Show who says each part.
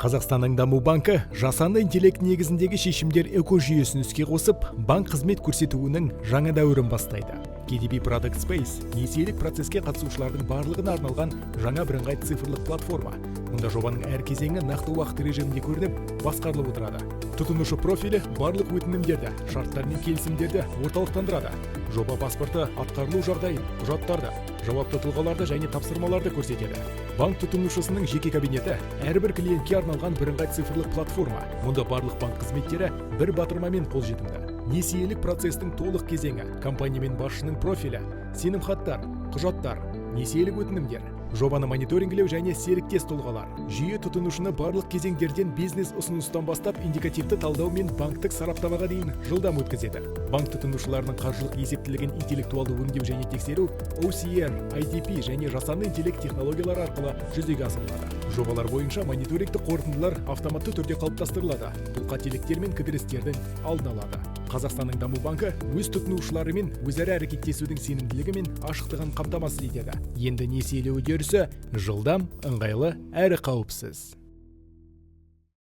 Speaker 1: Қазақстанның даму банкі жасанды интеллект негізіндегі шешімдер экожүйесін іске қосып, банк қызмет көрсетуінің жаңа дәуірін бастайды. KDB Product Space несиелік процеске қатысушылардың барлығына арналған жаңа бірыңғай цифрлық платформа. Мұнда жобаның әр кезеңі нақты уақыт режимінде көрініп, басқарылып отырады. Тұтынушы профилі барлық өтінімдерді, шарттар мен келісімдерді орталықтандырады. Жоба паспорты, атқарылу жағдайын, құжаттарды, жауапты тұлғаларды және тапсырмаларды көрсетеді. Банк тұтынушысының жеке кабинеті әрбір клиентке арналған бірыңғай цифрлық платформа. Мұнда барлық банк қызметтері бір батырмамен қолжетімді. Несиелік процестің толық кезеңі, компания мен басшының профилі, сенімхаттар, құжаттар, несиелік өтінімдер, жобаны мониторингілеу және серіктес тұлғалар. Жүйе тұтынушыны барлық кезеңдерден бизнес ұсыныстан бастап индикативті талдау мен банктік сараптамаға дейін жылдам өткізеді. Банк тұтынушыларының қаржылық есептілігін интеллектуалды өңдеу және тексеру OCR, IDP және жасанды интеллект технологиялары арқылы жүзеге асырылады. Жобалар бойынша мониторингті қорытындылар автоматты түрде қалыптастырылады. Бұл қателіктер мен кідірістердің алдын алады. Қазақстанның даму банкі өз тұтынушыларымен өзара әрекеттесудің сенімділігі мен ашықтығын қамтамасыз етеді. Енді несиелеу үдерісі жылдам, ыңғайлы әрі қауіпсіз.